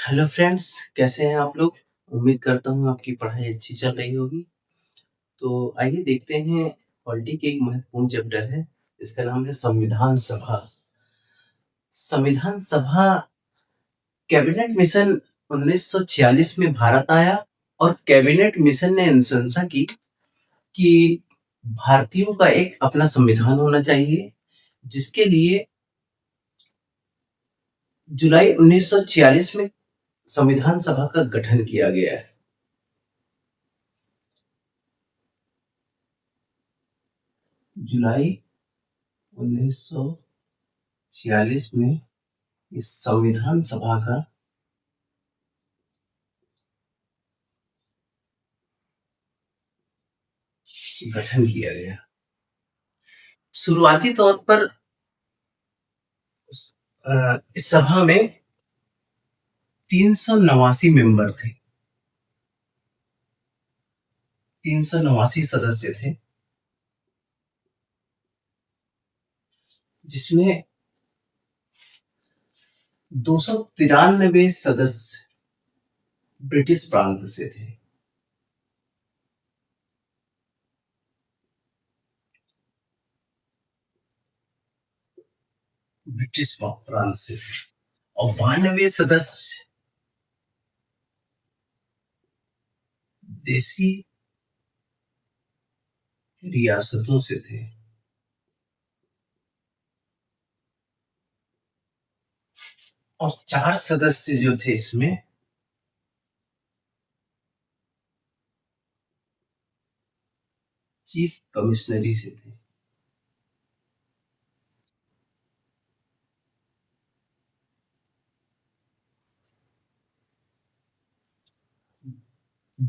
Hello friends, कैसे हैं आप लोग? उम्मीद करता हूँ आपकी पढ़ाई अच्छी चल रही होगी। तो आइए देखते हैं पॉलिटी की एक महत्वपूर्ण चैप्टर है, इसका नाम है संविधान सभा। संविधान सभा कैबिनेट मिशन 1946 में भारत आया और कैबिनेट मिशन ने अनुशंसा की कि भारतीयों का एक अपना संविधान होना चाहिए, जिसके लिए जुलाई 1946 में संविधान सभा का गठन किया गया है। जुलाई 1946 में इस संविधान सभा का गठन किया गया। शुरुआती तौर पर इस सभा में 389 मेंबर थे, 389 सदस्य थे, जिसमें 293 सदस्य ब्रिटिश प्रांत से थे। ब्रिटिश प्रांत से थे और 92 सदस्य देसी रियासतों से थे। और 4 सदस्य जो थे इसमें चीफ कमिश्नरी से थे।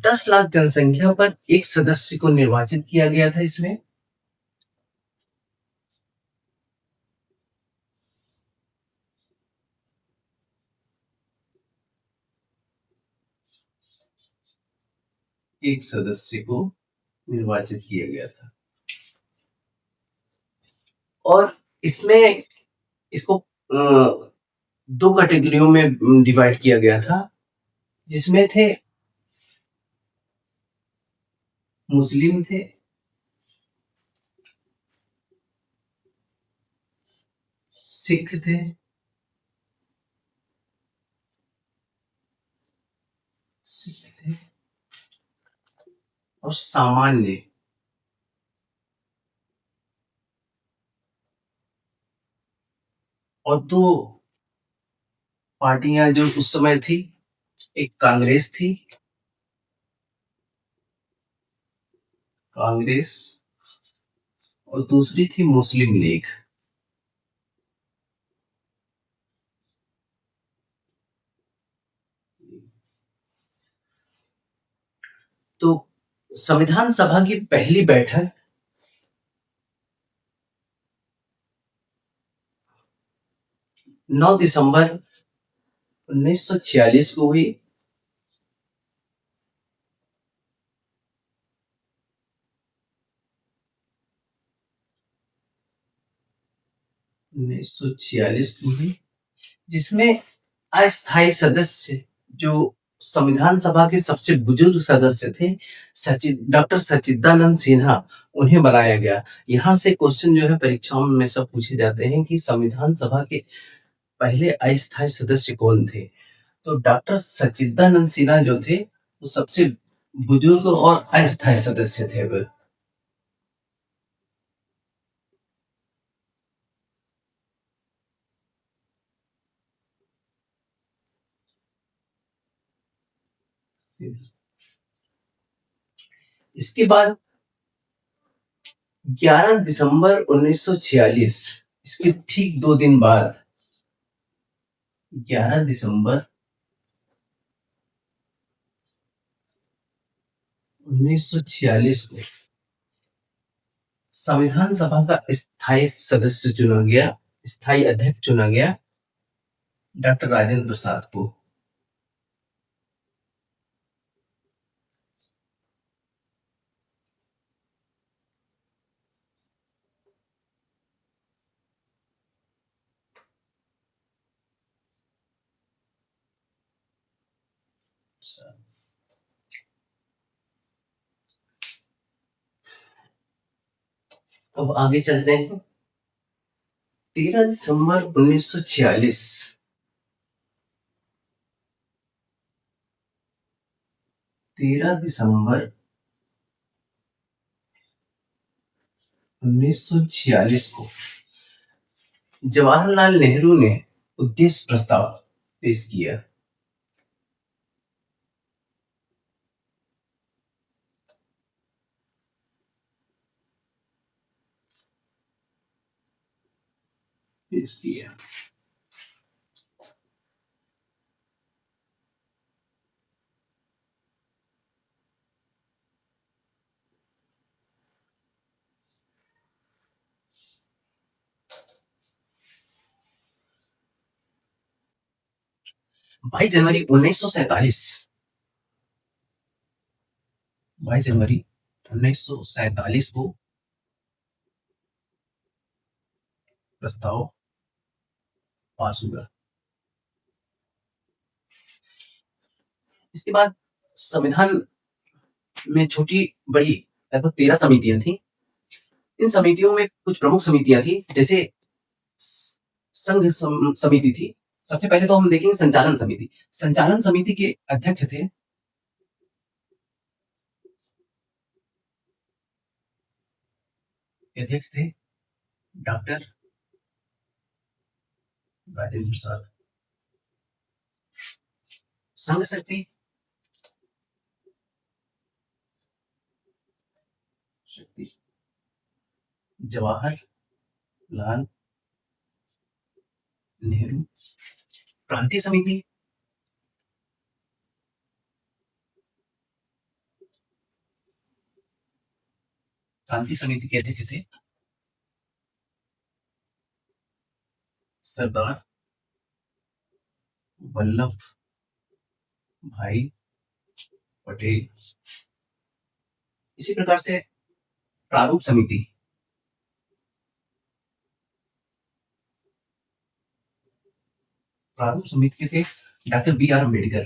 दस लाख जनसंख्या पर एक सदस्य को निर्वाचित किया गया था इसमें। एक सदस्य को निर्वाचित किया गया था और इसमें इसको दो कैटेगरियों में डिवाइड किया गया था, जिसमें थे मुस्लिम थे, सिख थे और सामान्य। और दो पार्टियां जो उस समय थी, एक कांग्रेस और दूसरी थी मुस्लिम लीग। तो संविधान सभा की पहली बैठक 9 दिसंबर 1946 को हुई। उन्नीस सौ छियालीस को हुई, जिसमें अस्थायी सदस्य जो संविधान सभा के सबसे बुजुर्ग सदस्य थे, डॉक्टर सच्चिदानंद सिन्हा, उन्हें बनाया गया। यहाँ से क्वेश्चन जो है परीक्षाओं में सब पूछे जाते हैं कि संविधान सभा के पहले अस्थायी सदस्य कौन थे। तो डॉक्टर सच्चिदानंद सिन्हा जो थे वो सबसे बुजुर्ग और अस्थायी सदस्य थे। वे इसके बाद 11 दिसंबर 1946, इसके ठीक 2 दिन बाद 11 दिसंबर 1946 को संविधान सभा का स्थायी सदस्य चुना गया, स्थायी अध्यक्ष चुना गया डॉक्टर राजेंद्र प्रसाद को। अब आगे चलते हैं। 13 दिसंबर 1946। 13 दिसंबर 1946 को जवाहरलाल नेहरू ने उद्देश्य प्रस्ताव पेश किया। पेश किया। बाईस जनवरी 1947। 22 जनवरी 1947 को प्रस्ताव पास हुआ। इसके बाद संविधान में छोटी बड़ी लगभग 13 समितियां थी। इन समितियों में कुछ प्रमुख समितियां थी, जैसे संघ समिति थी। सबसे पहले तो हम देखेंगे संचालन समिति। संचालन समिति के अध्यक्ष थे डॉक्टर राजेंद्र प्रसाद। संघ शक्ति जवाहरलाल नेहरू। प्रांतीय समिति के अध्यक्ष थे सरदार वल्लभ भाई पटेल। इसी प्रकार से प्रारूप समिति के थे डॉक्टर B.R. अम्बेडकर।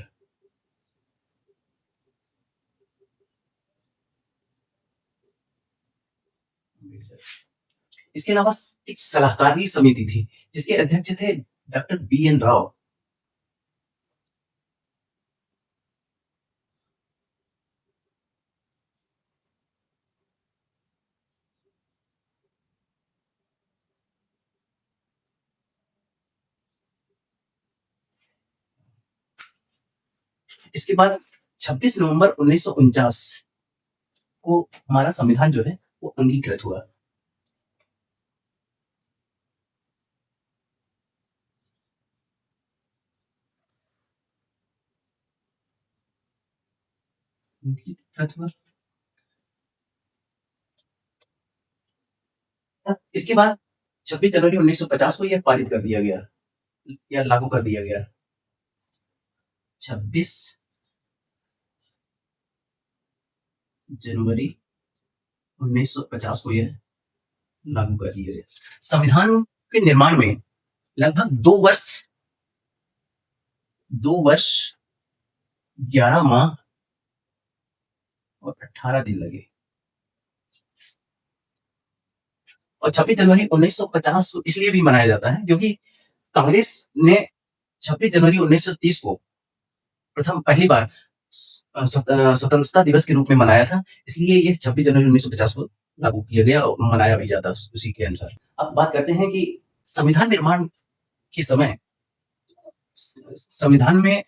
इसके अलावा एक सलाहकारी समिति थी जिसके अध्यक्ष थे डॉक्टर B.N. राव। इसके बाद 26 नवंबर 1949 को हमारा संविधान जो है वो अंगीकृत हुआ। इसके बाद 26 जनवरी 1950 को यह पारित कर दिया गया या लागू कर दिया गया। 26 जनवरी 1950 को यह लागू कर दिया गया। संविधान के निर्माण में लगभग 2 वर्ष 11 माह और 18 दिन लगे। और 26 जनवरी 1950 को इसलिए भी मनाया जाता है क्योंकि कांग्रेस ने 26 जनवरी 1930 को पहली बार स्वतंत्रता दिवस के रूप में मनाया था, इसलिए ये 26 जनवरी 1950 को लागू किया गया और मनाया भी जाता है उसी के अनुसार। अब बात करते हैं कि संविधान निर्माण के समय संविधान में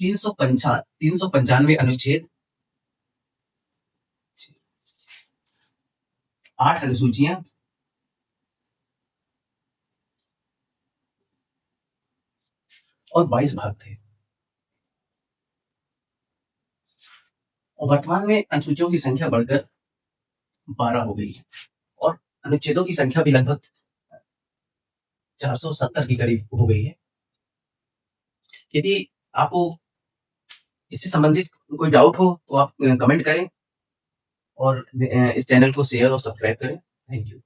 395 अनुच्छेद, 8 अनुसूचियां और 22 भाग थे। और वर्तमान में अनुसूचियों की संख्या बढ़कर 12 हो गई है और अनुच्छेदों की संख्या भी लगभग 470 के करीब हो गई है। यदि आपको इससे संबंधित कोई डाउट हो तो आप कमेंट करें और इस चैनल को शेयर और सब्सक्राइब करें। Thank you.